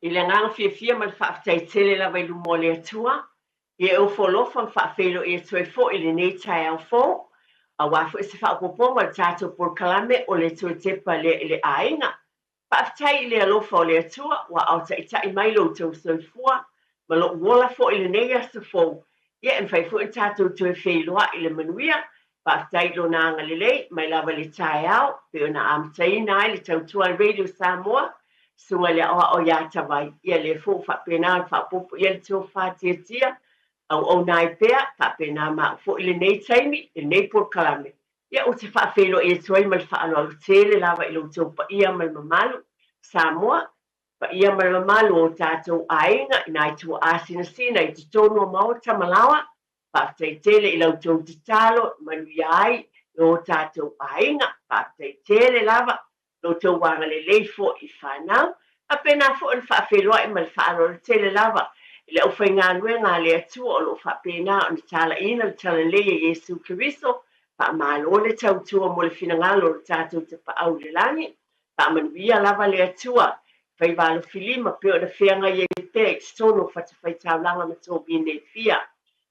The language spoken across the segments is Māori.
I le nganga fia ma le whaaftaitele la vai lumo le atua, i e ufolofa whaafelo i atue fo i le nei tai au fo, a wafu e se whaapoponga le tātou por kalame o le tue tepa le ainga. Whaaftai i le alofa o le atua, wa au ta i mai lo tau soifua, ma lo wola fo i le nei asa fo, ia en fai fo i tātou tue whailoa i le manuia, whaaftai lo nanga le lei, mai lava le tai au, pe ona amtaina ai le tautua Radio Samoa, sunga le o ya tawai ia le fo fa pena fa popo ia to fa tia au nai pea fa pena ma fo le nei taimi le nei por kalame ia o te fa felo e toi mal fa alo tele lava i lo to pa ia mal mamalu Samoa pa ia mal mamalu o tato ainga nai to asina sina i te tono mau tamalawa pa te tele i lo to te talo manu iai o tato ainga pa te tele lava lo tau wanga le leifo i whanau, a pena fo an whaafeloa i mal whaaro le tele lava, i le ufai ngā nue ngā le atua o lo whapena o ni tala ina le tala leia Jesu Kiriso, pa malo le tau tua mo le fina ngalo le tātou te pa au le langi, pa manuia lava le atua, fai valo filima peo na whianga i e te ekstono whatawhai tau langa ma tō bine fia.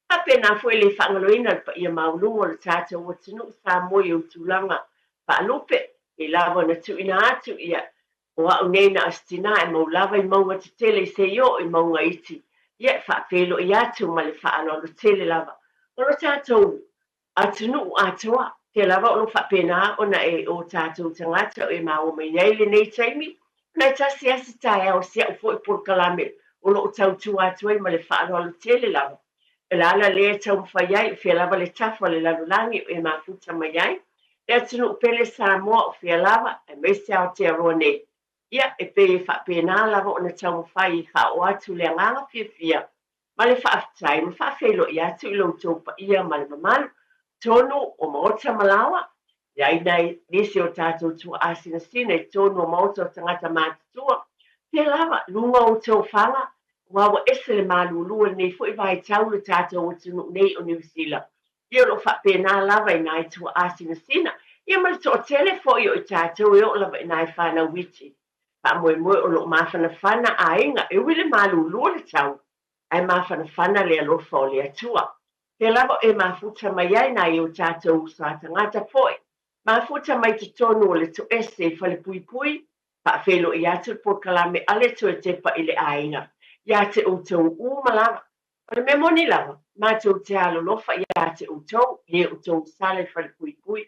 A pena fo i le whangaloina le pa ia maulungo le tātou o tinu sa moi o tūlanga, pa lupe, i lava na tu ina atu ia o au nei na astina e mau lava i maunga te tele se yo i maunga iti ia whaapelo i atu ma le whaano alo tele lava o lo tātou atunu atua te lava o lo whapena o na e o tātou tangata o e mau mai nei le nei taimi na tasi asi tae au sia o fo i por kalame o lo tautu atua i ma le whaano alo tele lava e lala le tau mwhaiai fia lava le tafa le lalulangi o e mafuta mai ai e tunu pele Samoa o fia lava e mese au te arone. Ia e pe whapena lava o na tau mwhai i wha o atu le nganga fia. Ma le whaaftai, ma whaafelo i atu i lo taupa ia ma le mamalu. Tonu o maota malawa. Iai nei nisi o tātou tua asina sina i tonu o maota o tangata mātutua. Fia lava, lunga o tau whanga. Wawa ese le malulua nei fo i vai tau le tātou o tunu nei o New Zealand. Ia lo whapena lava i nai tua asina sina. Ia ma to telefoi o tātou e o lava i nai whana witi. Pa moe o lo mawhana whana a inga e wile malu lua le tau. Ai mawhana whana le alofa o le atua. Te lava e mafuta mai ai nai o tātou sa tangata poi. Mafuta mai te tonu o le to ese whale pui pui. Pa whelo i atu po kalame ale to e tepa i le a inga. Ia te o tau umalava. Ole me moni lava, mātou te alo lofa ia te utou, le utou sale whale pui pui.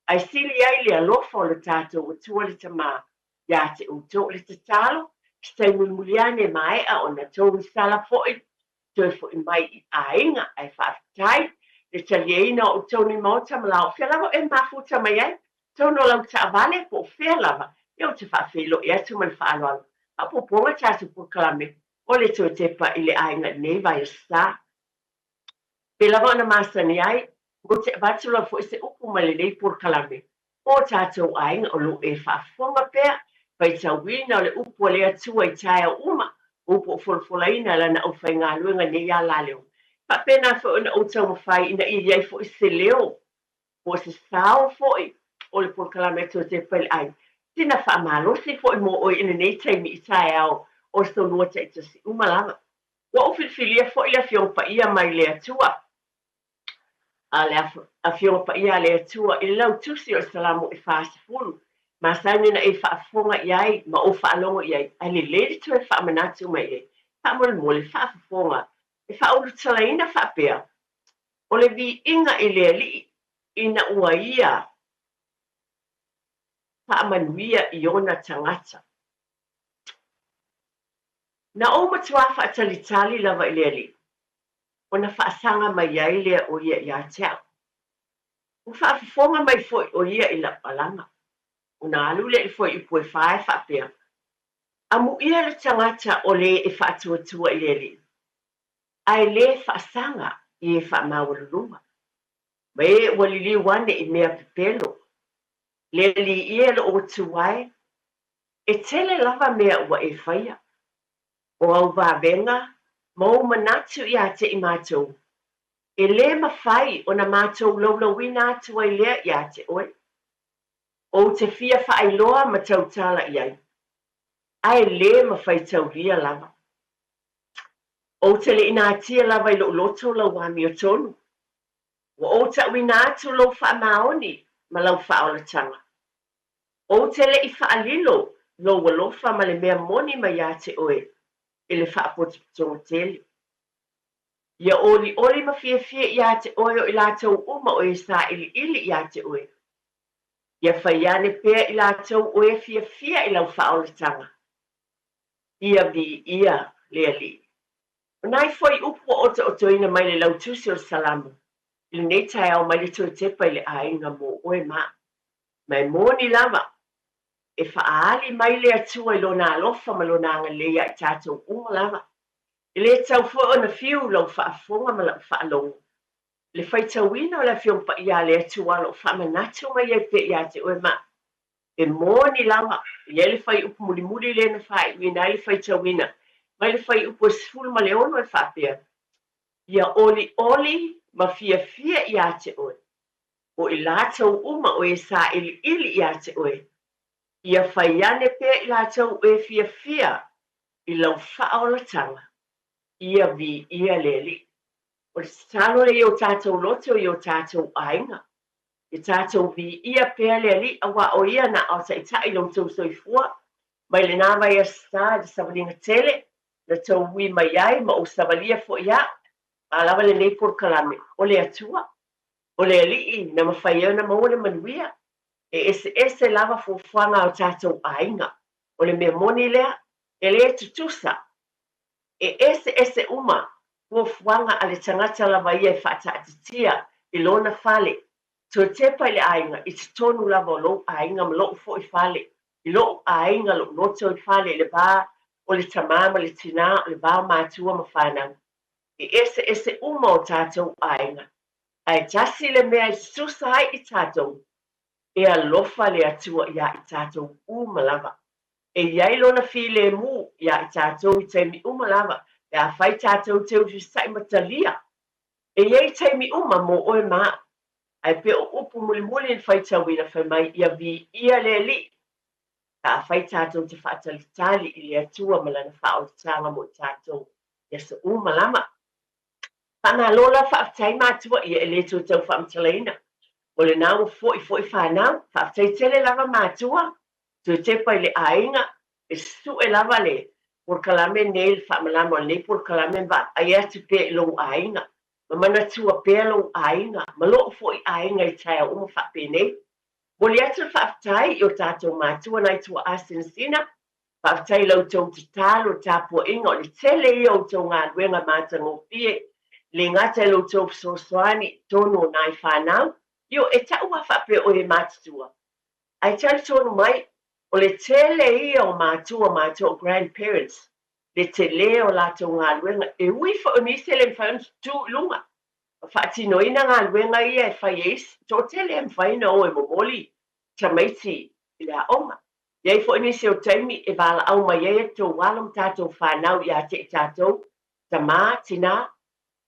Ai sili ai le alofa o le tātou o tua le tamā, ia te utou le te talo, stai muliane mai a o na tau sala foi, tue foi mai i ainga, ai whaafitai, le talieina o tau ni mauta malao, fia lava e mafuta mai ai, tau no lau ta avale po fia lava, iau te whaafelo e atu man whaaloalo, a po ponga tātou po kalame, o le tue tepa i le ainga nei vai o sta. Pe lava na masani ai, mo te batula fo se upu male nei por kalame. O tātou ainga o lo e whaafonga pea, pai tauina o le upu le atua i taia uma, upu o folfolaina lana au whai ngā luenga nei a la leo. Pa pena fo na o tau mawhai ina i riai fo i se leo, o se sao fo i, o le por kalame to te pele ai. Tina wha amalosi fo i mo o ina nei taimi i taia au, o sto nuota i tasi umalama. Wa o filfilia fo i la fiongpa ia mai le atua. A fiongpa ia le atua i lau tusi o salamu i whaasifuru. Ma saini na e whaafonga iai, ma o whaalongo iai. Ai le ledi tu e whaamanatu mai e. Whaamole mole whaafonga. E whaulu talaina whaapea. O le vi inga i le li ina ua ia. Whaamanuia i ona tangata. Na o matua whaatalitali lava i lea li. O na whaasanga mai ai lea o ia i a teau. O whaafonga mai foi o ia i la palanga. O na alule i foi i pue whae whaapea. A mu ia le tangata o le e whaatuatua i lea li. Ai le whaasanga i e whaamawalulunga. Ma e walili wane i mea pepelo. Le li ia le o tuwai. E tele lava mea ua e whaia. O au wawenga, mau manatu i ate i mātou. E le mawhai o na mātou laulawina atua i lea i ate oe. O te fia whaailoa ma tautala i ai. ai le mawhaitauria lava. O te le ina tia lava I lo loto lau wami o tonu. Wa o ta wina atu lo wha maoni ma lau wha o la tanga. O te le I wha lilo lo walofa ma le mea moni ma ia te oe. I le wha pototongo tele. Ia oli ma fia ia te oe o I lātou uma o e sa ili ia te oe. Ia whaiane pēr I lātou oe fia I lau wha o la tanga. Ia vi ia lea li. Nai foi upu o ina mai le lau tusi o salamu. I le nei tai au mai le tui tepa I le ainga mo oe ma. Mai moni lava. E whaali mai le atua I lona alofa ma lona anga lea I tātou unga lava. I le tau fo o na fiu lau whaafonga ma lau whaalonga. Le whai tauina o la fiumpa ia le atua lau whaamanatu mai e pe ia te oe ma. E moni lava. Ia le whai upu muli le na whai. Wina le whai tauina. Mai le whai upo sifuru ma le ono e whapea. Ia oli ma fia ia te oe. O I lātou uma o e sa ili ia te oe. Ia whaiane pe I lātou o e fia I lau whaolatanga. Ia vi ia leli. O le talo le o tātou loto I o tātou ainga. I tātou vi ia pe leli awa o ia na o sa itai lau tau soifua. Mai le nāwa ia sta di savalinga tele. Na tau hui mai ai ma o savalia fo ia. Alawa le nei por kalame. O le atua. O le alii na mawhai au na maua manuia. E ese lava fufuanga o tātou ainga. O le mea moni lea. E lea tutusa. E ese uma. Fufuanga ale tangata lava ia e whata atitia. I lona fale. So tepa I le ainga. I te tonu lava o lo ainga ma lo fo I fale. I lo ainga lo noto I fale. Le ba o le tamama le tina. Le ba mātua ma whanau. E ese uma o tātou ainga. Ai tasi le mea I susa hai I tātou. E alofa le atua ia I tātou umalava. E iai lona fi le mu ia I tātou I taimi umalava. E a whai tātou te usi sai matalia. E iai taimi uma mo oe maa. Ai pe o upu muli in whai tauina whai mai ia vi ia le li. A whai tātou te whaatalitali I le atua malana whao tanga mo tātou. Ia sa umalama. Pana lola whaatai mātua ia e le tō tau whaamtalaina. O le nāu foi whanau, whaatai tele lava mātua, tō te pai le ainga, e su e lava le, por kalame neil whaamalama o le por kalame va, ai atu pe lo ainga, ma mana tua pe lo ainga, ma lo foi ainga I tai uma whaapene. Mo le atu whaatai I o tātou mātua nai tua asinsina, whaatai lau tō te tālo tāpua inga o le tele I o tō ngā ruenga mātango pie, le ngata lo tō sosoani tono nai whanau, Yo e tau whawhape o e mātua. Ai tau tonu mai, o le tele I o mātua grandparents, le tele o lato ngā luenga, e ui wha o nise le mwhaun tu lunga. Whaatino ina ngā luenga ia e whai eis, tō tele e mwhaina o e momoli, tamaiti I le aonga. Iai wha o nise o taimi e wala au mai e tō walam tātou whanau I a te tātou, tamā, tina,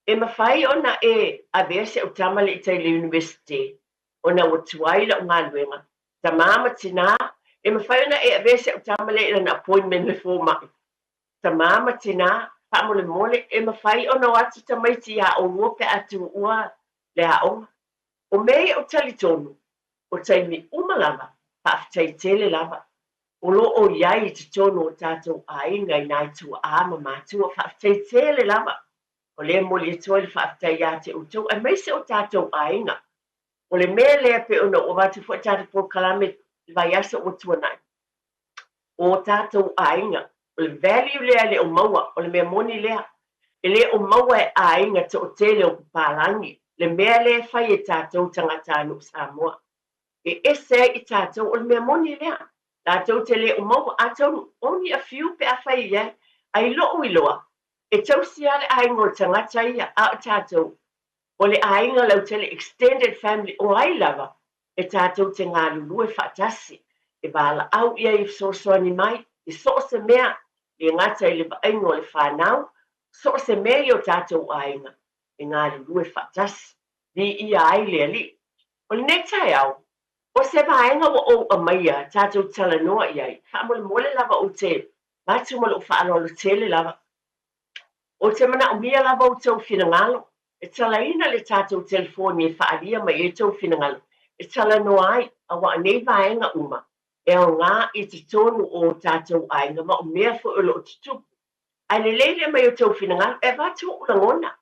E mawhai ona e a vese o tamale I tai le university. Ona o tuaila o ngā luenga. Ta māma tina. E mawhai ona e a vese o tamale I an appointment le fōmai. Ta māma tina. Pāmole mole. E mawhai ona o atu tamaiti a o wope atu ua le haonga. O mei o talitonu. O taimi umalava. Pāwhitai tele lava. O lo o iai te tonu o tātou a inga I nai tua ama mātua. Pāwhitai tele lava. O le moli e toi le whaatai ia te utou, e meise o tātou ainga. O le mea lea pe ona o watu fua tātou po kalame vai asa o tuanai. O tātou ainga. O le value lea le o maua, o le mea moni lea. E le o maua e ainga te o tele o pālangi. Le mea lea whai e tātou tangata anu Samoa. E ese I tātou o le mea moni lea. Tātou te le o maua, atou only a few pe a whai ia, ai loo I loa. E tausi ale ainga o tangata ia a o tātou. O le ainga lau tele extended family o ai lava. E tātou te ngā lulu e whaatasi. E wala au ia I sosoani mai. E so se mea. E ngata I le ainga o le whanau. So se mea I o tātou ainga. E ngā lulu e whaatasi. Ni ia ai le ali. O le netai au. O se ainga o a maia tātou tala noa iai. Whaamole mole lava o te Matu mo lo whaarolo tele lava. O te mana o mia lava o tau finangalo. E talaina le tātou telefoni e whaaria mai e tau finangalo. E tala no ai, a wa nei vaenga uma. E o ngā i te tonu o tātou ainga ma o mea fo olo o tutupu. Ai le leile mai o tau finangalo, e vatu o langona.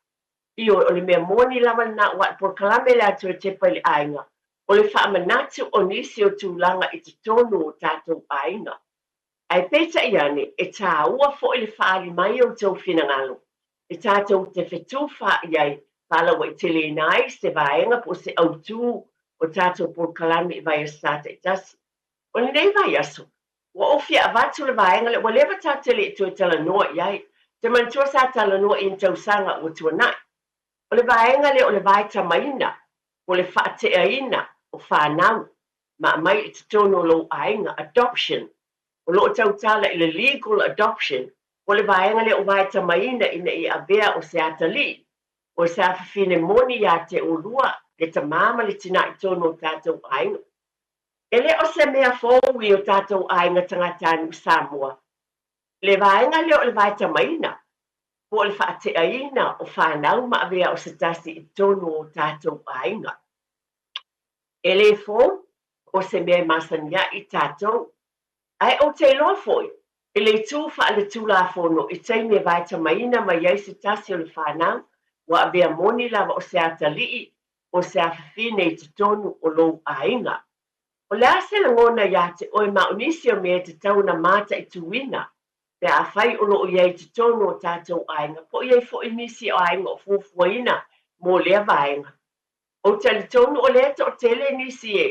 I o le mea moni lava na wat por kalame le atu e te pali ainga. O le whaamanatu o nisi o tūlanga i te tonu o tātou ainga. Ai peta iane e tā ua fo le whaari mai o tau finangalo. E tātou te whetu wha iai whala wa i tele nai se vaenga po se autu o tātou por kalame i vai a sata i tasi. O le nei vai aso. Wa ofia avatu le vaenga le walewa tā tele i tu e tala noa iai. Te mantua sa tala noa i tau sanga o tua nai. O le vaenga le o le vai tamaina, o le whaateaina o whanau, ma mai i te tono lo ainga, adoption, o lo tau tala i le legal adoption, o le vaenga le o vai tamaina ina i avea o se atali, o se awhawhine moni ia te urua, le tamama le tina i tono o tātou ainga. E le o se mea fōui o tātou ainga tangatani o Samoa. Le vaenga le o le vai tamaina, po le whaateaina o whanau ma avea o se tasi i tono o tātou ainga. E le fō, o se mea masania i tātou, ai o te loa foi, e le tū wha le tū la whono i tei me vai tamaina ma iei se tasi o le whanau, wa avea moni lava o se atalii, o se awhawhine i te tono o lou ainga. O le ase la ngona ia te oe maunisi o mea te tauna mata i tuina, pe a whai o loo iei te tono o tātou ainga, po iei fo inisi o ainga o fufuaina mō lea vaenga. O tali tono o lea to o tele nisi e,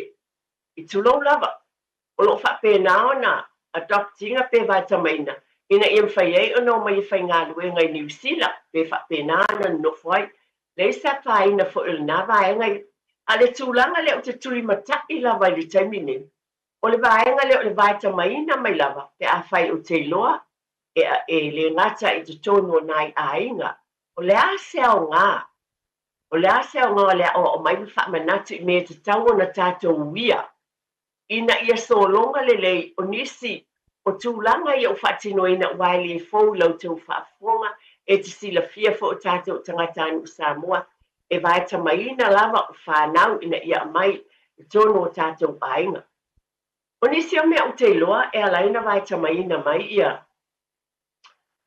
i tulou lava, o loo whapena o na adoptinga pe vai tamaina, ina i mwhai ei o no mai whai ngā luenga i New Zealand, pe whapena na no whai, le sa whaina fo ilna vaenga i, a le tūlanga le o te tui mataki lava i le taimine, o le vaenga le o le vai tamaina mai lava, pe a whai o te loa, e le ngata i te tono nai ainga, o le ase au ngā. O le ase au ngā le o mai wha manatu i mea te tau na tātou uia. Ina ia solonga le lei o nisi o tūlanga i o whatino ina waile e fōu lau tau whaafonga e te sila fia fo o tātou tangatani o Samoa e vai tamaina lava o whanau ina ia mai i tono o tātou ainga. O nisi o mea o te loa e alaina vai tamaina mai ia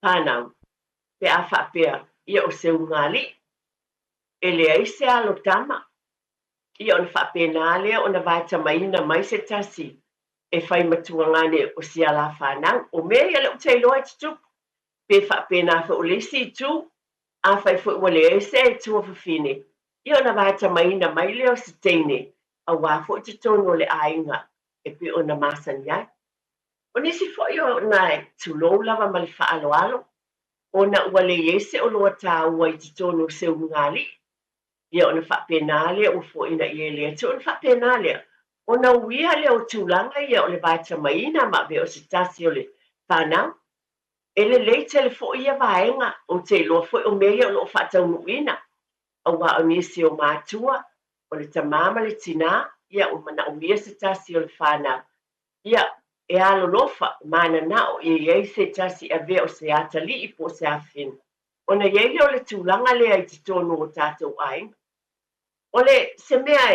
Pānau, pe a whapea, ia o se ungali, e le aise alo tama, ia o na whapena lea o na vai tamaina mai se tasi, e whai matua ngane o si ala whanau, o mea ia le o te loa te tupu, pe whapena wha o lesi tu, a whai wha wale aise e tua whawhine, ia o na vai tamaina mai leo se teine, a wafo te tono le ainga, e pe o na masaniai. O nisi foi o na tulou lava ma le whaaloalo, o na ua le ese o loa tā ua i te tono se ungali, ia o na whapenale o fo ina i elea, te o na whapenale, o na uia le o tūlanga ia o le vai tamaina ma ve o se tasi o le whanau, e le lei te le fo ia vaenga o te loa foi o mea o loo whatau nuina, a ua o nisi o mātua, o le tamama le tina, ia o mana o mea se tasi o le whanau, ia e alo lofa mana nao e iei se tasi a vea o se atali i po se afin. O na iei o le tūlanga lea i te tono o tātou ainga. O le se mea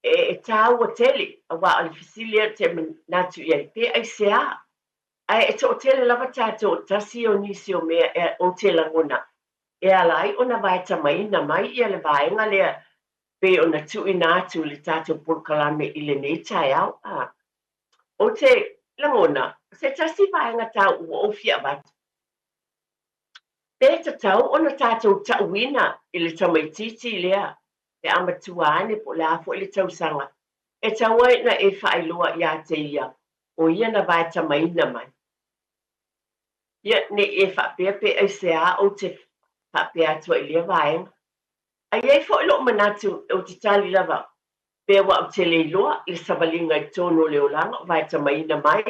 e tāu o tele, a wā o le fisilia te natu iei, pe ai se a. Ai e to o tele lava tātou tasi o nisi o mea o te langona. E alai o na vai tamaina mai i le vaenga lea, pe o na tui nātu le tātou purkalame i le nei tai au. O te langona, se tasi vaenga tau ua ofia batu. Pe ta tau o na tātou tauina i le tamaititi lea, pe amatua ane po le afo i le tausanga. E tau ai na e whaeloa i a te ia, o ia na vai tamaina mai. Ia ne e whapea pe ai se a o te whapea atua i lea vaenga. A iei fo ilo manatu o te tali lava, pe wa o te leiloa i savalinga i tono leolanga o vai tamaina mai,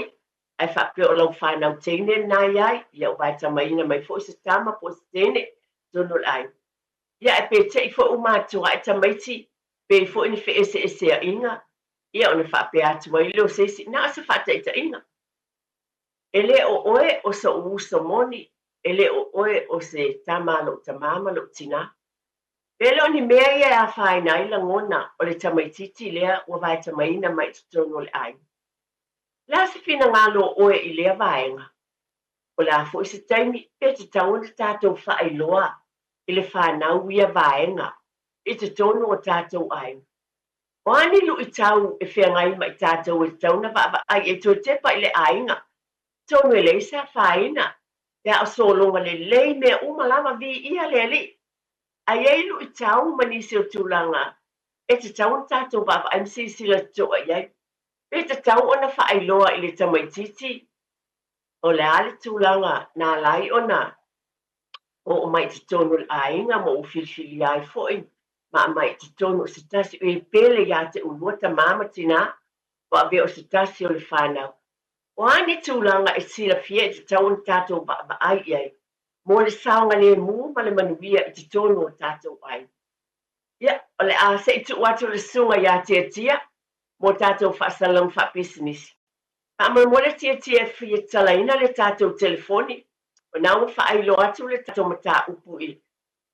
ai whapea o lau whanau teine nai ai, ia o vai tamaina mai fo se tama po se tene tono lai. Ia e pe te i fo o mātua e tamaiti, pe i fo ini fe ese a inga, ia o na whapea atua i leo sesi, na asa whata i ta inga. ele o oe o sa uso moni, ele o oe o se tamalo tamama lo tina. Pelo ni mea ia a whaina i la ngona o le tamaititi lea ua vai tamaina mai tutono le ai. La se fina ngalo oe i lea vaenga. O le afo i se taimi e te tauna tātou whaailoa i le whanau ia vaenga i te tono o tātou ai. O ani lu i tau e whea ngai mai tātou e tauna va ai e tō tepa i le ainga. Tono e leisa whaina. Ia o solonga le lei mea umalama vi ia le ali. Ai ei lu i tau manisi o tūlanga. E te tau tātou baba MC sila toa iai. E te tau ona whaailoa i le tamaititi. O le ale tūlanga nā lai ona. O mai te tonu le ainga mo ufilfili ai foi. Ma mai te tonu se tasi o e pele ia te unuata mama tina. O ave o se tasi o le whanau. O ane tūlanga e sila fie te tau tātou baba ai iai. Mo le saonga le mu ma le manuia i te tonu o tātou ai. Ia, o le a se i tu watu le sunga ia tia tia. Mo tātou whaasalang wha business. Pa mo le tia tia fia talaina le tātou telefoni. O nā mo whaailo atu le tātou mata upu i.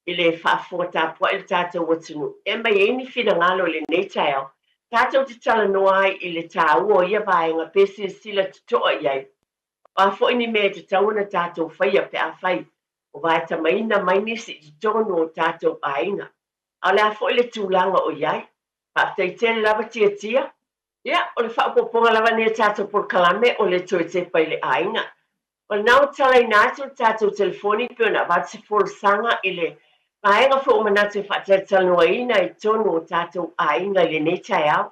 I le whaafua tāpua i le tātou watunu. E mai eini whina ngalo le neitao. Tātou te tala noa ai i le tāua o ia vaenga pesi sila tutoa iai. O a fo ini mea te tauna tātou whaia pe a whai. O vai tamaina mai nisi te tono o tātou ainga. A le a fo i le tūlanga o iai. Pa teitele lava tia tia. Ia, o le whaapoponga lava nea tātou por kalame o le toi te pai le ainga. O nau tala i nātou tātou telefoni pio na vatsi for sanga i le ainga fo o manatu whaatatala noa ina i tono o tātou ainga i le netai au.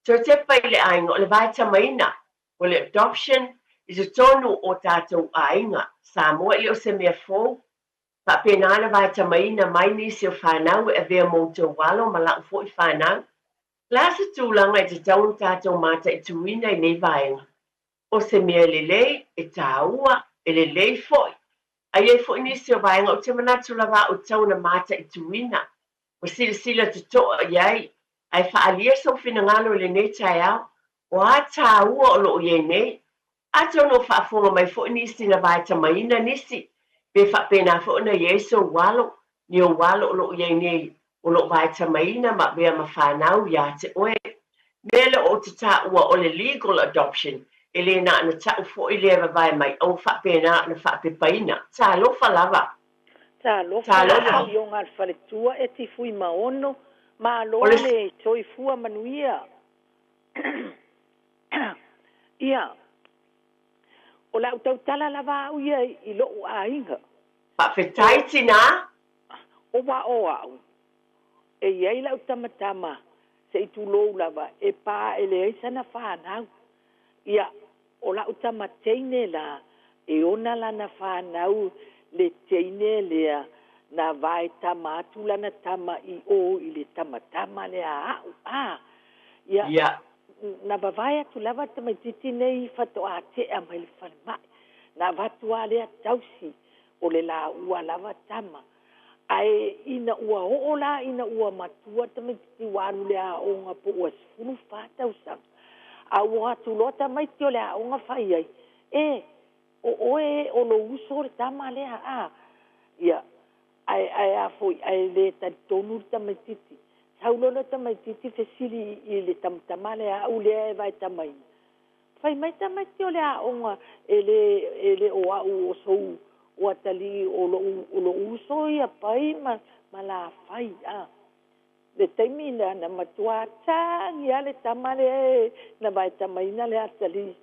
Toi te pai le ainga o le vai tamaina o le adoption i te tono o tātou ainga. Samoa i o se mea fōu. Pa pena le vai tamaina mai nisi o whanau e vea moutou walo ma lau fo i whanau. Lasa tūlanga i te taun tātou mata i tuina i nei vaenga. O se mea lelei e tāua e lelei foi. Ai e foi nisi o vaenga o te manatu lava o tauna mata i tuina. O sila sila te toa iai. Ai whaalia sau whina ngalo le nei tai au. O a tāua o loo iei nei. A tono whaafonga mai foi nisi na vai tamaina nisi. Pe whapena foi na Yesu walo. Ni o walo o loo iei nei. O lo vai tamaina ma bea ma whanau ia te oe. Mele o te tāua o le legal adoption, e le na ana tau fo i le vai mai au whapena na whapepaina. Tā lofa lava. Tā lofa lava i o ngā wharetua e ti fui maono, ma alo le toi fua manuia. Ia, o lau tau tala lava au ia i lo o a inga. Whapetaitina? tina? O wa o au. E iei lau tamatama se i tūlou lava e pā e le eisana whanau. Ia, o lau tamateine la e ona lana whanau le teine lea na vai tamatu lana tama i o i le tamatama lea au. Ia, na vavai atu lava tamaititi nei whatoa te a mai le whalemai. Na vatua lea tausi o le la ua lava tama. Ai ina ua hoola, ina ua matua tamaiti waru lea onga po ua sifunu whātau sang. A ua atu lota maiti o lea onga whai ai. O oe o lo uso re tama lea a. Ia, ai a foi, ai le tonu tamaititi. Saulona tamaititi fesiri i le tamatama lea au lea e vai tamaini. Whai mai tamaiti o lea onga e le o au o sou. O atali o lo uso ia pai ma la fai le taimi na matua tangi ale tamale na vai tamaina le atali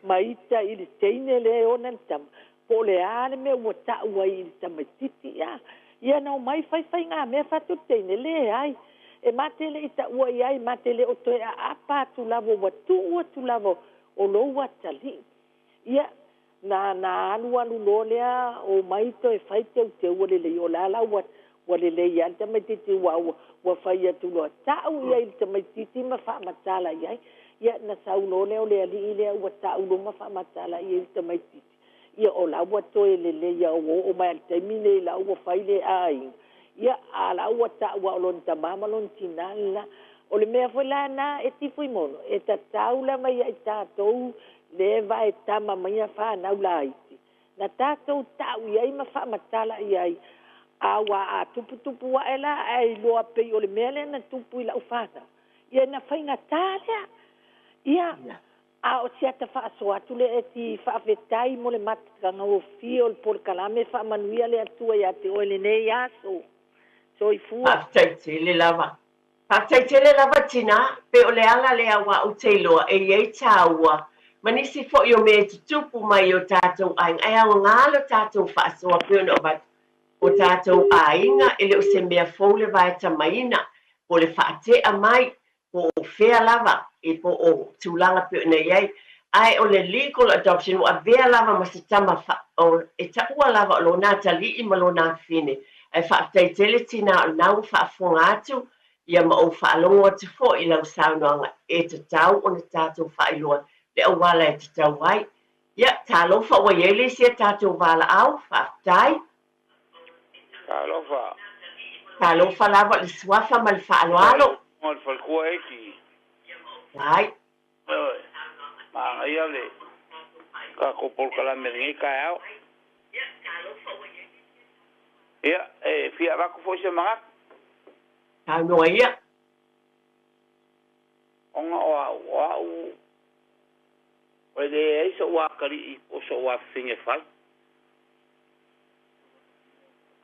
maita i le teine le ona tam po le ale me o ta wai i tamatiti ia no mai fai nga me fatu teine le ai e matele ita wai ai matele o to apa tu lavo tu lavo o lo atali ia na alu lo lea o maito e fai te wale le o la wale le ia te maititi wa fai atu lo tau ia i te maititi ma wha matala iai ia na sau lo leo le ali lea wa tau lo ma wha matala ia i te maititi ia o la wa toe le ia o mai te mine la wa fai le ai ia a la wa tau wa lon tamama lon tinala o le mea foi la na e ti foi mono e ta tau la mai e ta tou le vai tama mai fa na ulai na tatou tau iai ma fa matala iai awa a tupu wa ela ai loa pe o le mele na tupu ila ufana ia na fainga tala ia a o sia ta fa so atu le ti fa vetai mo le matkanga o fio por kalame fa manuia le atua ia te o le nei aso so i fua le lava le lava tina pe o le ala le awa o te loa e iei taua manisi fo yo me tupu mai o tatou ai ai o ngalo tatou fa so pe no ba o tatou ainga ele o se mea fo le vai tamaina o le fa te a mai o fea lava e po o tulanga pe nei ai ai o le legal adoption o avea lava ma se tama fa o e taua lava o lo na tali i ma lo na fine ai fa te tele tina na u fa fonga atu ia ma o fa lo te fo i lau saunanga e te tau o na tatou fa i loa le o wala e te tau ai ia talo fa wa yele se tatou wala au fa tai talo fa lava le swafa ma le fa alo Mal falkua eki. ai Ma ia le. Ka ko por kala me ka ao. Ia fia va ko foi se manga. ta no ia Onga o o le e so wa kali o so wa finge fai.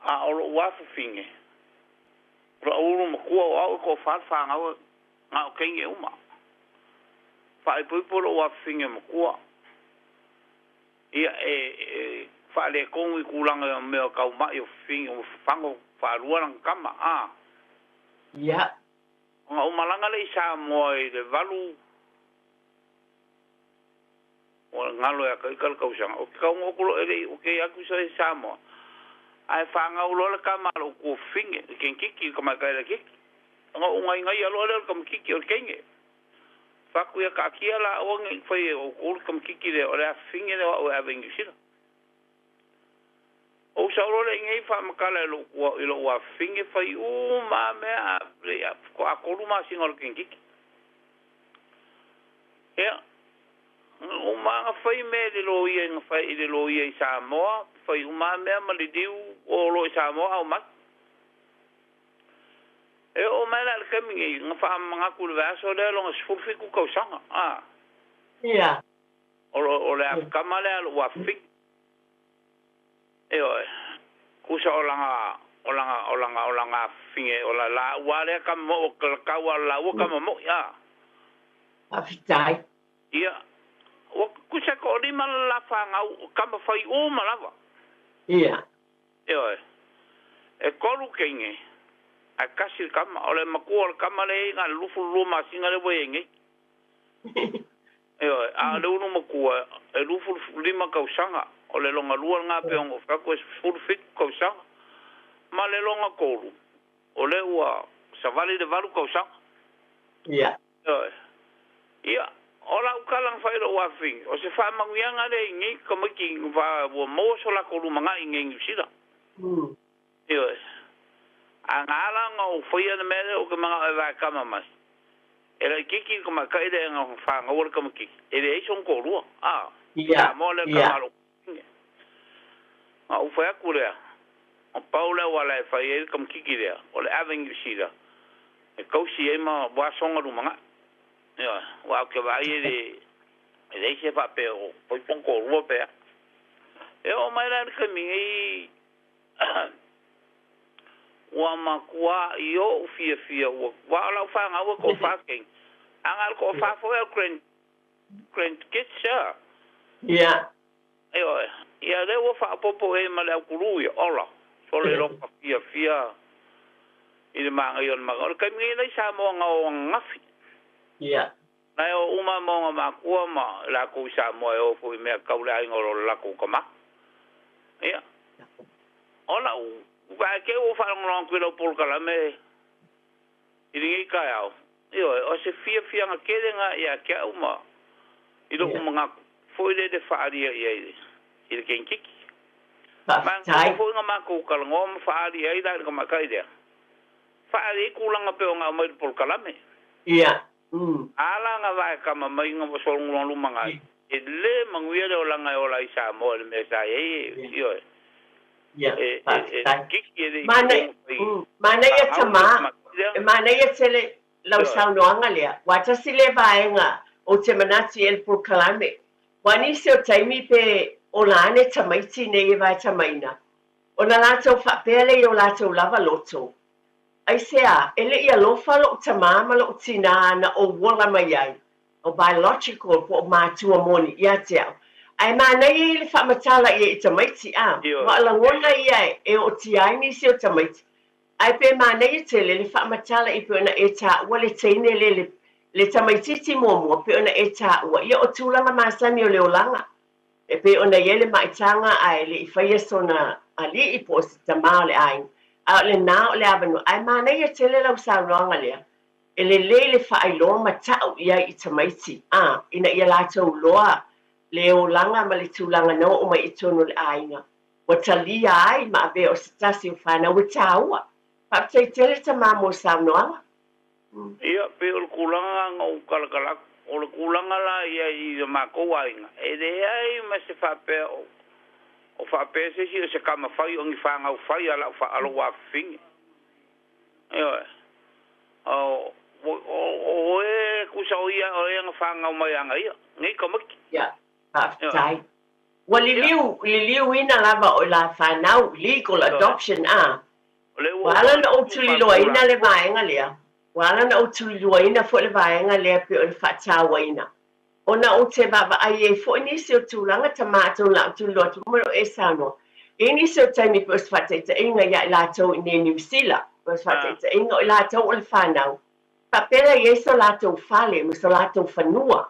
A o wa finge. Pro uru mo ko ko fa nga o kenge uma. Fa pu por o finge mo ko. Ia fa le kong i kulanga me ka ma yo finge o fango fa ruang kama a. ia Nga o malanga le sa mo i le valu. O ngalo ya ka ka usanga. O ka ngo ko o ke aku sa mo. Ai fanga o lo ka malo ko finge ken kiki ka ma ka le kiki nga unga ngai alo le ka kiki o kenge fa ku ya ka kia la o ngi foi o ko ka kiki le o le finge le o having you shit o sa lo le ngai fa ma ka le lo wa finge foi o ma me a ko a ko ma singol ken kiki ya o ma foi me le lo ye nga fa ile lo ye sa mo foi uma me ma le diu o lo sa mo au ma e o ma la ka mi nga fa ma ku le so le lo sfu fi ku ko sanga ia o le ka ma le wa fi e o ku sa o langa finge o la wa le ka mo ka wa la wa ka mo ya afitai ia o ku sa ko di ma la fa nga ka ma fai o ma lava ia e kolu kenge a kasi kama ole makua kama le nga lufu luma singa le boyenge a le unu makua e lufu lima kausanga ole longa lua nga pe ngo fa ko full fit kausanga ma le longa kolu ole wa savali de valu kausanga ia ia ola ukalang fa lo wa fing o se fa mangianga le ngi como ki va bo mo so la kolu manga ngi sida angala nga o foi na mele o que manga vai kama mas era kiki como kaide nga fa nga wor como kiki ele é son kolu ia mole kamalo o foi a kure o paula wala fa ele como kiki le o le avenue sida e kausi e ma boa songa do manga wa ke vai ele se fa pe o foi pon kolu pe e o mai la que mi wa makua yo fia wa la fa nga ko fa king angal ko fa fo grand kitcha ia ia le wo fa popo e mala kulu ya ola so le lo fia ile manga yon manga ka mi le sa mo nga o ngafi ia na o uma mo ma ko ma la ku sa mo o fo me ka ula ngolo la ku kama ia ola va ke o fa ngong ko lo por kala me i ka ao o se fia nga kele nga ia ke uma i do nga foi de fa ia i ken kiki man ko nga ma ko kala ngom fa ia i da ko ma ka idea fa i ku langa pe nga mo por kala me ia ala nga va ka ma mai nga so ngong lu manga le manguia le langa o la isa mo le mesa io mana ia tama mana ia tele lau saunoanga lea wata sile vaenga o te manati el por kalame wani se o taimi pe o lane tamaiti ne ia vai tamaina o na lato whapele i o lato lava loto ai sea ele ia lofa lo tama ma lo tina na o wala mai ai o biological po mātua moni ia te au. Ai mana i le whamatala i tamaiti a. Wa la ngona ia e o ti ai ni se o tamaiti. Ai pe mana i tele le whamatala i pe ona e ta ua le teine le tamaiti ti mua pe ona e ta ua. Ia o tūlanga masani o leolanga. E pe ona i le maitanga ai le i whaia sona ali i po si tamao le ai. A le nao le avanu. Ai mana i tele lau saunoanga lea. E le whaailoa matau ia i tamaiti. Ina ia lātou loa le o langa ma le tūlanga no o mai i tono le ainga. Wa talia ai ma ave o sitasi o whana wa tāua. Pāptai tele ta māmo saunoanga. Ia, pe o le kulanga ngau kalakalak. O le kulanga la ia i mako ainga. E le ai ma se whapea o whapea se si o se kama whai o ngi whangau whai ala whaalo wa whingi. Ia, o e kusau ia o e ngafanga mai anga ia ngai kamaki ya tai wa liliu ina lava o la whanau legal adoption wala na o tuli loa ina le vaenga lea wala na o tuli loa ina fo le vaenga lea pe o le whatawa ina ona o te baba ai e fo nisi o tūlanga tamato la tuli loa tumaro e sano e nisi o taimi pe o se whataita inga ia i lātou i ne New Zealand pe o se whataita inga o i lātou o le whanau Papela ye so lato fale, mo so lato fanua.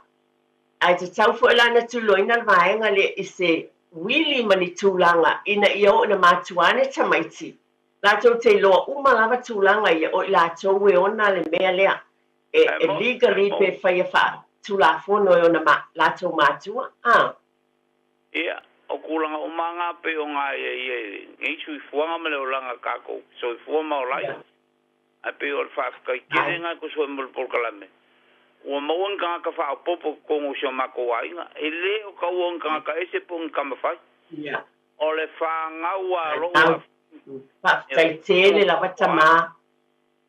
Ai te tau fo lana tuloina vaenga le ise wili mani tūlanga ina ia o na matuane tamaiti. Lato te loa umalava tūlanga ia o lato we ona le mea lea. E legally pe whaia wha tūlafono o na lato matua. Ia, o kulanga umanga pe o ngā ia ngisu I fuanga me leo langa kako. So I fuama o lai. A pe o whaka I kerenga ko so mo por kalame. O mawang ka ka fa popo ko mo so mako ainga. E le o ka wong ka ese pon ka mafai. Ya. O le fa ngawa ro. Pa tai tele la batama.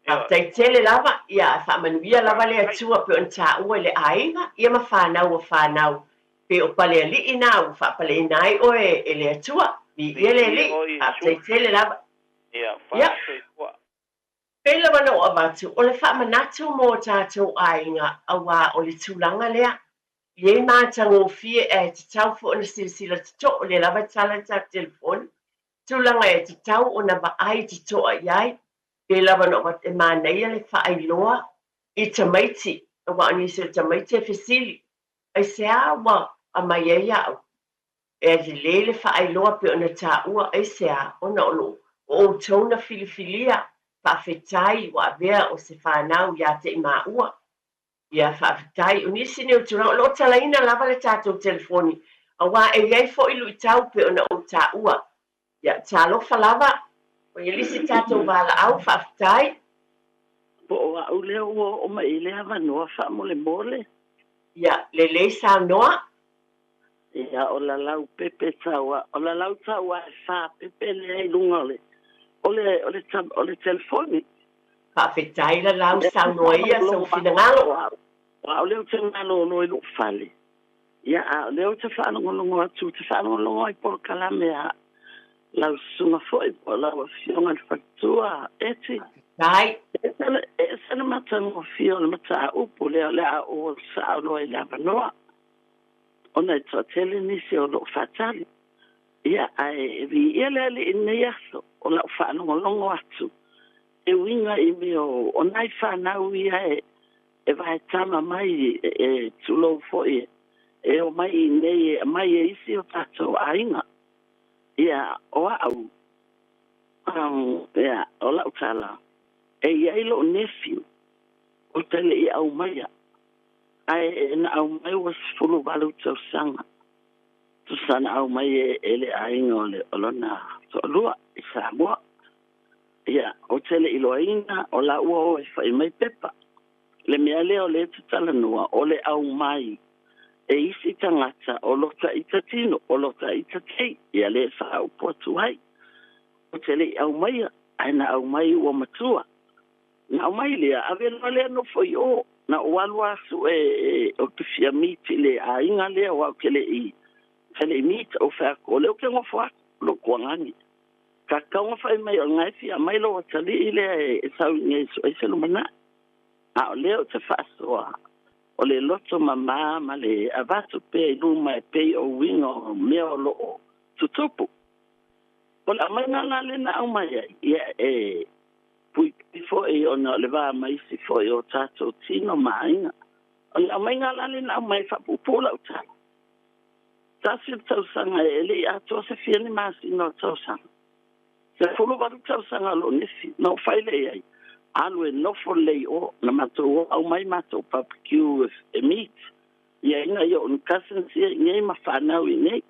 Pa tai tele lava ia fa manuia lava le atua pe on ta o le ainga ia ma fa na o fa na. Pe o pale li ina o fa pale nai o e le atua. Bi ele li. Pa tai tele lava. Ia, fa Pela wana o amatu, o le whamanatu mō tātou ainga awa o le tūlanga lea. Ie mātango fie e te tau fo na silasila te to o le lava tala ta telefoni. Tūlanga e te tau o na wa ai te toa iai. Pela wana o te māneia le whaailoa I tamaiti. O wa anisi o tamaiti e fesili. Ai se awa a mai e iau. E te lele whaailoa pe o na tā ua ai se a o na olo. O tōna filifilia. Whawhetai wa vea o se whanau ia te maua. Ia whawhetai, unisi ni o tūrau, lo talaina lava le tātou telefoni. A wā e iei fo ilu I tau pe ona o tā ua. Ia tālofa lava, o ia lisi tātou wala au whawhetai. Po o au leo o mai lea wanoa whamole mole. Ia, le sa noa. Ia, o la lau pepe taua, o la lau taua e wha pepe le ai lunga le. O le telefoni. Whawhetai la lau sa noa ia sa uwhinangalo. Wa o leo te ngalo no I lu fale. Ia, o leo te whanongolongo atu, te whanongolongo I por kalame a lau sunga foi, po lau a fionga I whatua, eti. Dai. E sana matango fio, le mata upu, leo lea o sa no I lava noa. Ona I tōtele nisi o lo whatali. Ia, ai, vi ia lele ina yaso, o lau whanongolongo atu. E winga I me o nai whanau ia e vai tama mai e tulo foi. E o mai nei, mai e isi o tato ainga. Ia, o au. Ia, o lau tala. E ia ilo nephew. O tele I au maia. Ai, na au mai was fulu walu tau sanga. Susana au mai ele ainga ole olona so lua I Samoa. Ia, o tele iloaina o la ua o e whai mai pepa. Le mea leo le te tala noa o le au mai e isi tangata o lota i tatino, o lota i tatei, ia le sa au potu hai. O te le au mai, aina au mai ua matua. Na au mai lea, ave no lea no foi o, na o alu asu o te fia miti le a inga lea o au kele i. Kele mita o whea ko leo ke ngofo aku, lo kuangani. Ka kaunga whai mai o ngai fia mai lo watali i lea e sau ngai so e selu mana. A o leo te whaasoa. O le loto mama ma le avatu pe i luma e pe o winga o mea o loo tutupu. O la mai ngana le na au mai ia e pui fo e o na le va mai si fo e o tato tino mainga. O la mai ngana le na au mai whapupula o tala. Tasi tausanga e le ato se fiani masi no tausanga. Se fulu waru tausanga lo nisi no whaile ei. Alu e nofo lei o na mato au mai mato barbecue e meat. Ia inga i o cousins ia inga ma whanau i nei.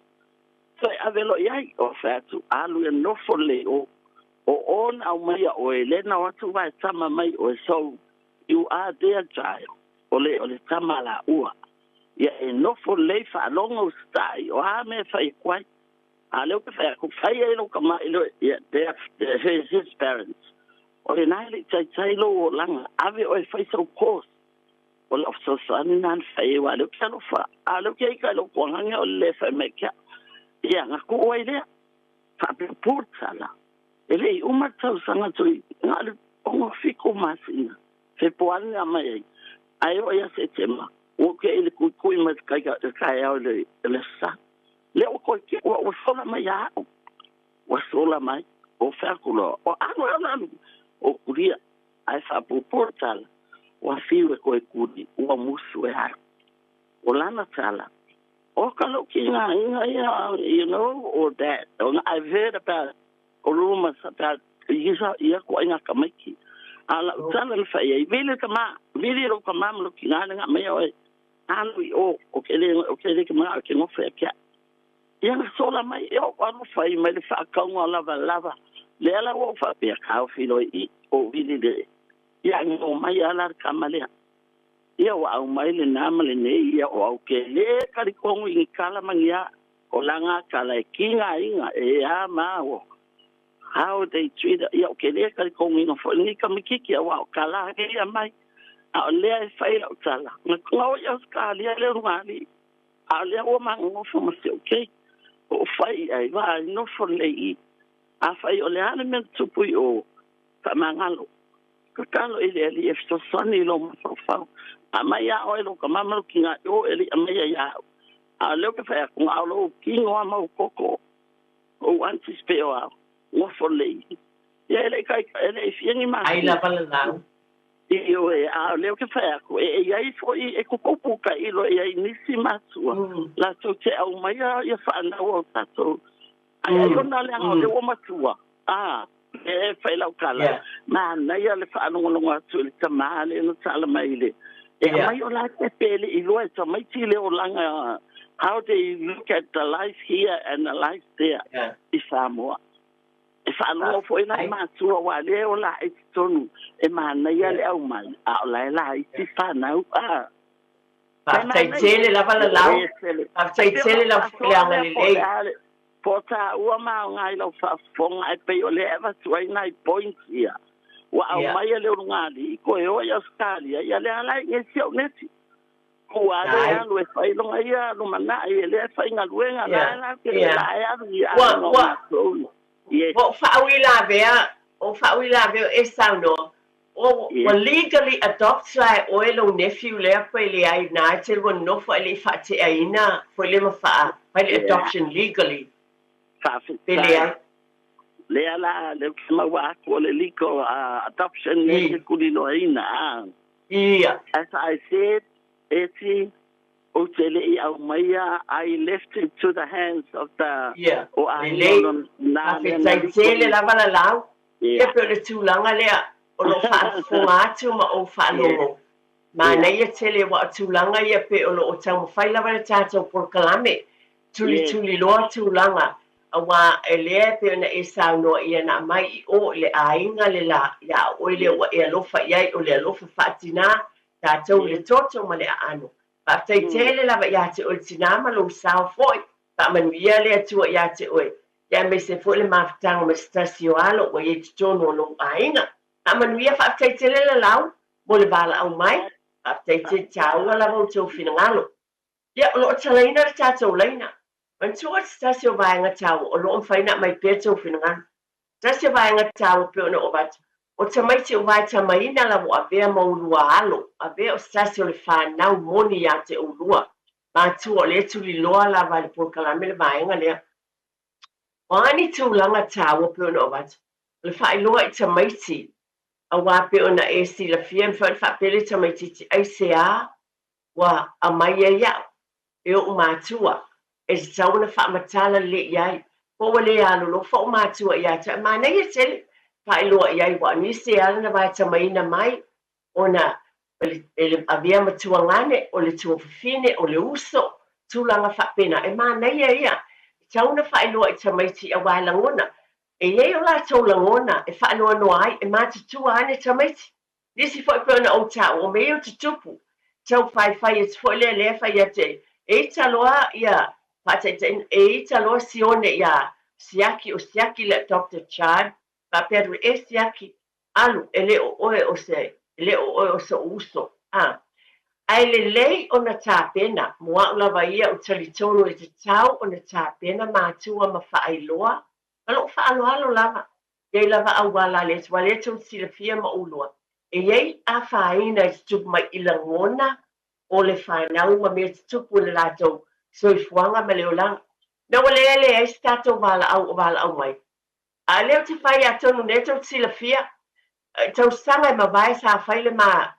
So e avelo iai o whatu alu e nofo lei o on au mai o e lena o atu vai tama mai o e so you are there child. O le tama la ua. Ia e nofo lei whalongo stai o a me whai kwai. A leo ke whai aku whai e lo kama ilo his parents. O le nai le tai lo o langa ave o e whai sau kos. O le ofso sani nan whai wa leo ke alo wha. A leo ke ika lo kuanganga o le whai me kia. Ia ngaku o e lea. Whape pūtala. E le i umatau sanga tui. Ngā le ongo whiko masina. Whe poani a mai ai. Ai o ia se tema. O ke ele kui mai kai au le sa. Le o koi ki o sola mai a au. O sola mai. O whakulo. O anu. O kuria. Ai whapu pūtala. O whiwe koe kuri. O musu e haru. O lana tala. O kalo ki ngā inga, you know, or that. I've heard about rumors about ia ko inga kamaiki. Ala utala na whai, vile ro ka mā mlo ki ngā mai oe. Anu i o kele ka mga ke ngofea kia. Ia nga sola mai, o anu whai mai le whaakaunga lava. Le ala o whapea kao whilo i o vile le. Ia ngō mai ala kamalea. Ia o au mai le nama le nei ia o au ke le karikongu i kala mangia o langa kala e kinga inga e a mao. How they treat ia o ke le karikongu inga fo ni kamikiki a wao kala ke ia mai. A o lea e whai lau tala. Nga ngau ia skali a le rungani. A o lea o mango fo masi okay. O whai ai wa no fo le i. A whai o le ane men tupui o tamangalo. Kakalo ili ali e fito sani lo mafafau. A mai a oe lo ka mamalo ki ngā o eli a mai a iau. A leo ke whai a kung au lo ki ngoa mau koko. O antis peo au. Ngofo lei. Ia ele kai ele e fiengi maa. Ai la pala lau. I o e a leo ke whai a ko. E iai fo i e kukopu ka ilo e ai nisi matua. La so te au mai a ia whanau o tato. Ai ai ona le anga o leo matua. E whai lau kala. Mā nei a le whanongononga atu le tamale no tala mai le. E mai o la te pele I loa e mai tile o langa how they look at the life here and the life there I Samoa. E whanongo fo ina mātua wa le o la e tonu e mā nei a le au mai a o la I ti whanau Tai tele la wala lau. Tai tele la whaleanga ni lei. Po ta ua mao ngai lau whafonga e pei o le ewa tuai nai points ia. Wa au mai le rungali ko e o ia skali ia le ala nge sio neti ko ala lu e fai longa ia lu mana ia le fai nga luenga la ke la ia wa fa'awila vea e sauno o legally adopt lai o e lo nephew le ko le ai na te wo no fo le fa te aina fo le ma fa adoption legally fa le ala le mawa ko le liko adoption le kulino ina as I said eti o tele I au maya I left it to the hands of the o ai na tele la vala lau e pe le tulanga le o lo fa fumatu ma o fa no ma nei tele wa tulanga ia pe o lo o tau fai la vala tato por kalame tuli lo tulanga awa ele pe na isa no ia na mai o le ainga le la ya o le wa e lo fa ia o le lo fa fatina ta tau le toto ma le ano Whaftaitele lava ia te oe tinama lo sao foi. Whamanuia lea tua ia te oe. Ia me se foi le mawhatanga ma stasio alo wa ye te tono lo ainga. Whamanuia whaftaitele la lau. Mo le bala au mai. Whaftaitele taua lava o tau finangalo. Ia o loo talaina le tātou leina. Man tua stasio vaenga tau o loo mwhaina mai pia tau finangalo. Stasio vaenga tau pe ona o batu. O tamaiti o vai tamaina la mo avea maulua alo, avea o stasio le whanau moni ia te ulua. Mātua o le tuli loa la vai le pōkalame le vaenga lea. O ani tūlanga tāua pe ona o watu. Le whai loa I tamaiti, a wā pe ona e si la fia, mwhai whapele tamaiti ti aisea, wa a mai e iau, e o mātua, e se tauna whamatala le iai, po wale alo lo wha o mātua iai, ta mānei e tele, Pai loa iai wa nisi ala na vai tamaina mai ona ele avia matua ngane o le tua fifine o le uso tulanga whapena e mānei e ia tauna whai loa I tamaiti a wai langona e iei o la tau langona e wha noa noa ai e mātutua ane tamaiti nisi fwoi peona o tau o meo tutupu tau whai e tfoi lea whai a te e taloa ia whataitain e taloa sione ia siaki o siaki le Dr. Chad pa peru esi aki alu ele o oe o se ele o oe o se uso ai le lei o na tāpena mua ula vaia o talitonu e te tau o na tāpena mātua ma whaailoa alo whaaloalo lava iei lava au wala le wale tau silafia ma ulua e iei a whaina I tupu mai ilangona o le whanau ma mea tupu le latou soifuanga ma leolanga na wale ele e stato wala au mai a leo te whai a tonu ne tau silafia, tau sanga ma vai sa whai le ma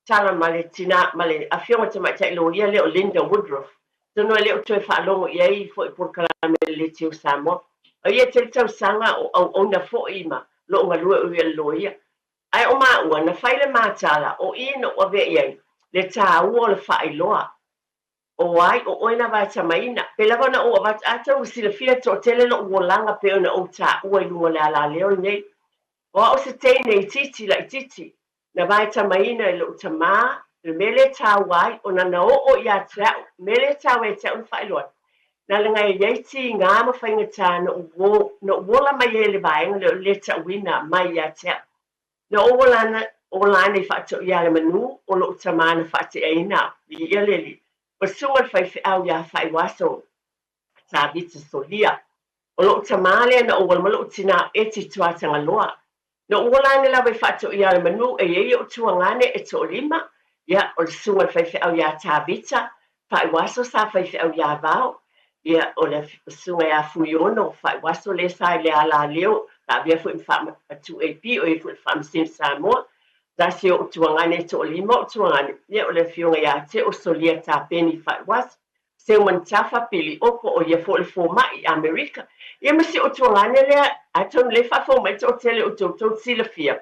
tala ma le tina, ma le awhionga te mai tai loia leo Linda Woodruff. Tonu e leo tue whaalongo iei fo I porkalame le teo Samoa. O ia te tau sanga o na fo ima, lo ngā lua ui loia. Ai o maa ua, na whai le ma tala, o ino o ve iei, le tā ua le whai loa. O ai o oina vai tamaina pe lava na o va ata sila fia to tele no wolanga pe ona o ta o I lua la la leo nei o se te nei titi la titi na vai tamaina I lo tama le mele ta wai ona na o ia tra mele ta we ta un fai lo na le ngai ye ti nga ma fai ngata no wola mai ele vai le ta wina mai ia ta no o la nei fa to ia le manu o lo tama na fa te ina ia le o sua fai au ia fai waso sa bitsa solia o lo tamale na o lo tina eti tuatanga loa no wala la vai fato ia le manu e ye o tuangane e to lima ia o sua fai au ia ta bitsa fai waso sa fai au ia vao ia o le sua ia fuiono fai waso le sai le ala leo ta via fu infama tu ap o e fu fam sim samo Dasi o tuangane to lima o tuangane. Ia o le fionga ia te o solia ta peni fai was. Se o mantafa pili opo o ia fo le fo mai Amerika. Ia masi o tuangane lea aton le fa fo mai to tele o to silafia.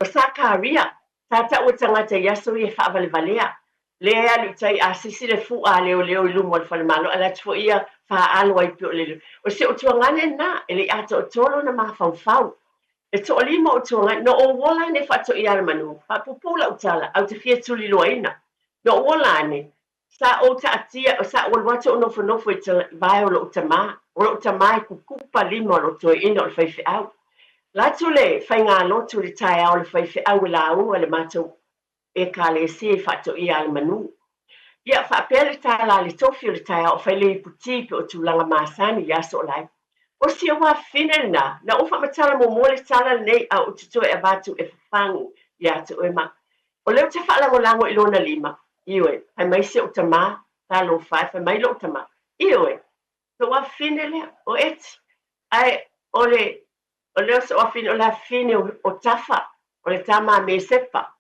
O sa karia. Tata o tangata yaso ia fa vale valea. Lea lu tai asisi le fu a leo ilumo al falmano. Ala tfo ia fa alo ai pio lelu. O se o tuangane na. Ele ato o tolo na maha fau. E to lima o tuanga, no o wola ne fato I ala manu, fa pupula utala, au te fia tuli loaina. No o wola ne, sa o ta atia, sa o wato o nofo I te vai o lo utama, o lo utama I kukupa lima o lo toi ina o le faife au. La tule, fai ngā lotu le tai au le faife au la au, le mato e ka le si e fato I ala manu. Ia, fa pele tai la le tofi o le tai au, fai le iputi pe o tulanga masani, yaso lai. O si o wa fine na o fa matala mo mo le tala nei a o tuto e vatu e fangu ia te o ma o leo te fala mo lango I lona lima iwe ai mai se o tama talo fai mai lo tama iwe so wa fine le o et ai o leo se o fine o la fine o tafa o le tama me sepa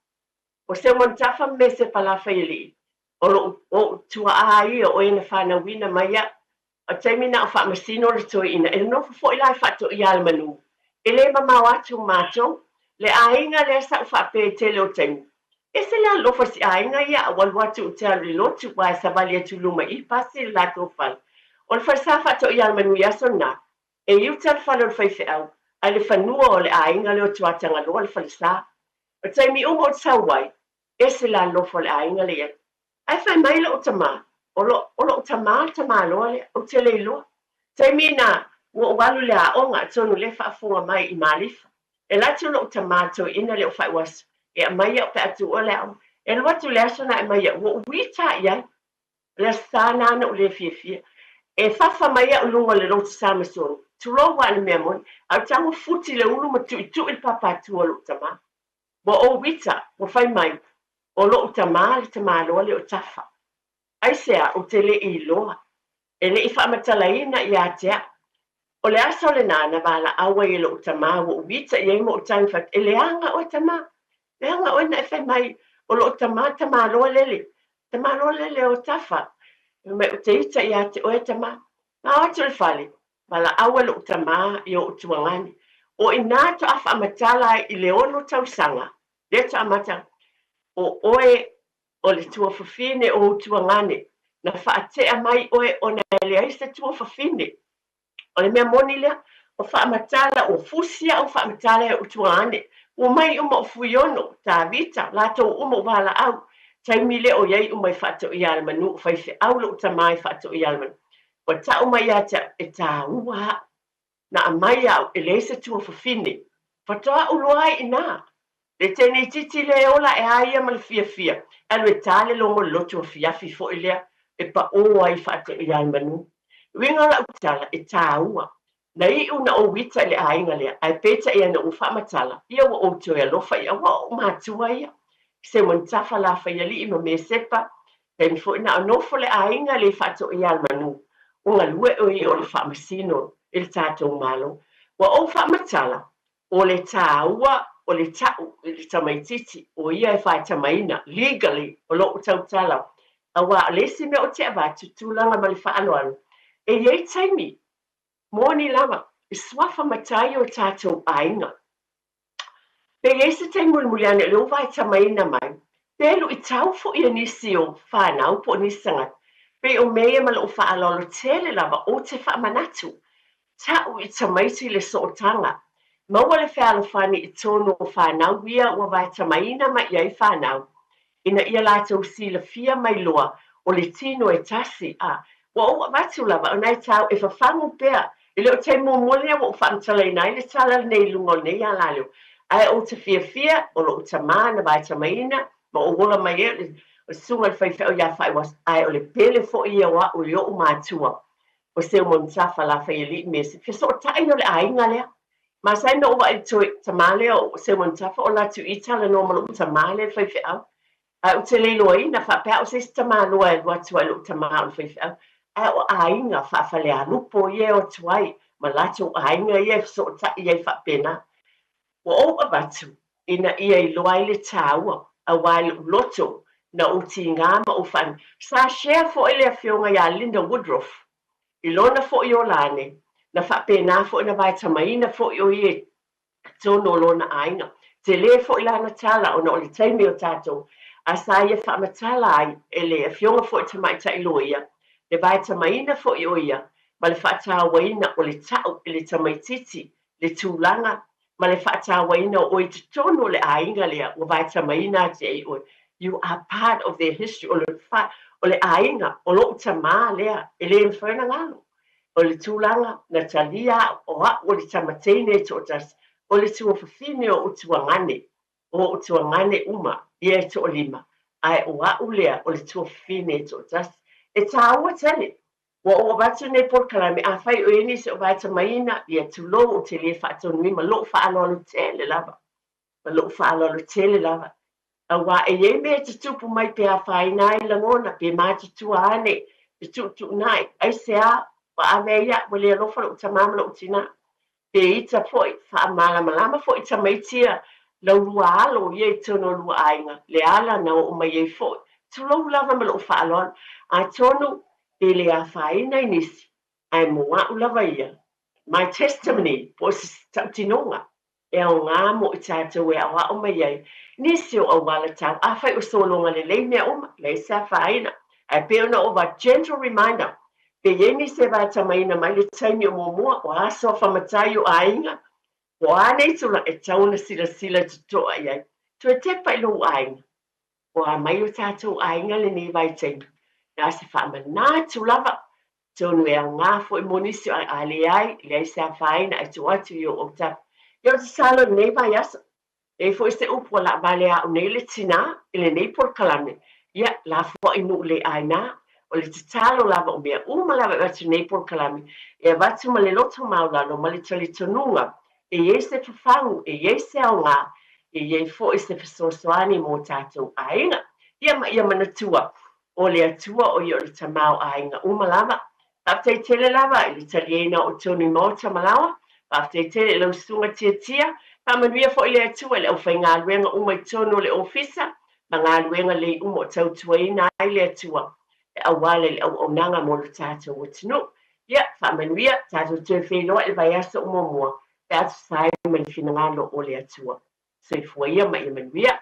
o se mo tafa me sepa la faili o tua ai o ina fana wina mai ya a taimina o wha masino le toi ina, e no fo I lai whato I ala manu. E le mamau atu mato, le ainga le sa wha pe tele o taimi. E se la lofa si ainga ia a walu atu o te alu lotu wa e savali atu luma I pasi le lato whal. O le whaisa whato I ala manu yaso na, e iu tal whalo le whaife au, a le whanua o le ainga le o tuatanga loa le whalisa. O taimi umo o tsawai, e se la lofa le ainga le ia. ai fai mai lo tama o lo tama lo le o te le lo te mina wo walu le a onga tonu le fa funga mai I malifa e la tu lo tama to ina le fai was e mai o pe atu o le e lo tu le sona e mai wo wita ya le sana no le fie e fafa mai o lungo le lo sama so tu lo wa le memon au tango futi le ulu ma tu il papa tu o lo tama wo o wita wo fai mai o lo tama le tama lo le o tafa ai sea o te le I loa e le I whamatalaina I atea o le aso le nana wala awa I lo tama wo wita I mo o tanfat e le anga o tama le anga o na e whai mai o lo tama loa lele o tafa me o te ita I ate o e tama ma o te le fale wala awa lo tama I o tuangani o ina to a whamatala I le ono tausanga le ta amata o oe o le tua fafine o tuangane na whaatea mai oe o na lea iste tua fafine o le mea moni lea o whaamatala o fusia o whaamatala o tuangane o mai uma o fuiono ta vita lato uma o wala au taimi le o iei umai whaato I almanu o whaife au lo tamai whaato I almanu o ta umai ata e ta ua na amai au e le iste tua fafine whatoa uloai ina le tene titi le ola e aia ma le fia alo e tale longo loto fiafi fo ilea e pa o ai fata I almanu winga la utala e taua na I una o wita le ainga lea ai peta ia na ufa matala ia wa o to ia lofa ia wa o matua ia se mon tafa la fa ia li ima me sepa e mi fo ina anofo le ainga le fata I almanu unga lue o I o le fa masino il tato malo wa o fa matala o le taua o le tau le tamaititi o ia e whae tamaina legally o lo tautala a wa le si me o te ava tutulanga ma le whaaloanu e iei taimi moni lava I swafa matai o tātou ainga pe iei se taimi muliane le o whae tamaina mai pelu I tau fo ia nisi o whanau po nisanga pe o mea ma le o whaalolo tele lava o te whaamanatu tau I tamaiti le sootanga ma wale whaalo whani I tono o whanau ia ua vai tamaina ma iai whanau ina ia lātou sila fia mai loa o le tino e tasi a wa o watu lava o nai tau e whawhangu pea I leo te mōmole wa o whamtalai nai le tala nei lungo nei a laleo ai o te fia o lo utama na vai tamaina ma o wola mai e o sunga le whaiwha o ia whai was ai o le pele fo ia wa o leo o mātua o se o montafa la whai li mesi fia so o tai o le ainga lea ma sai no wa I toi tamale o se montafa o la tu itala no malo tamale whaiwha au a o te leilo ai na whapea o se tamalo e watu ai lo tamalo whaiwha au o ainga whawhale a lupo ie o tuai ma lato ainga ie so o tai ie whapena o abatu ina ia I loa I le taua a wai loto na o ti ngā ma o whan sa share fo ele a whionga ia Linda Woodruff I lona fo I o lane na whapena fo ina vai tamaina fo I o ie tono lona ainga te le fo I lana tala o na o le taimi o tato a sa ia whaamatala ai ele a whionga fo I tamaita I loia le vai tamaina fo I o ia ma le whaatawaina o le tau I le tamaititi le tūlanga ma le whaatawaina o I te tono le ainga lea o vai tamaina te ei o you are part of their history o le ainga o lo tama lea ele mwhana ngalo o le tūlanga na talia o le tamateine tōtas o le tuawhawhine o utuangane o utuangane uma ia to lima ai o lea o le tuawhawhine tōtas e tāua tele o watu nei porkalame a whai o eni se o vai tamaina ia tulo o te le whaatonui ma lo whaalolo tele lava a wa e ye me te tupu mai pe a whai nai langona pe ma te tua ane te tutu nai ai se a wa a meia wale alofa lo tamamala o tina pe ita foi wha malama foi tamaitia lau lua alo ye tono lua ainga le ala na o mai e foi tulo lava ma lo whaalon a tono e le a whai nai nisi ai mua ulava ia my testimony po se tautinonga e o ngā mo I tātou e awa o mai ei nisi o awala tau a whai o solonga le lei mea oma le sa whaina ai peona o wa gentle reminder pe yeni se va tamaina mai le taimi o mua o aso whamatai o ainga o anei tula e tauna sila tutoa iai tu e te pai lo ainga Wa mai o tātou ainga le nei vai tei. Nā se whaamana tu lava. Tonu e ngā fo I monisi a le ai, le ai sa whaina ai tu atu I o tap. Ia te salo nei vai asa. E fo este upo la vale a o nei le tina, ele nei por kalame. Ia la fo inu le aina, o le te talo lava o mea uma lava atu nei por kalame. E watu ma le loto maulano, ma le tali tonunga. E este fafangu, e este au ngā. E fo este fesosoani mo tātou ainga. Ia manatua. O le atua o I o le tamau ainga uma lava. Pafte tele lava, I le taliena o toni mota malawa. Pafte tele lau sunga tia. Pamanuia fo I le atua le au whai ngā luenga uma I tono le ofisa. Ma ngā luenga le uma o tau tuaina I le atua. E awale le au nanga mo le tātou o tinu. Ia, whamanuia, tātou tue wheloa le vai asa umomua. Pe atu sai mani whina ngalo o le atua. So I fuaia mai manuia.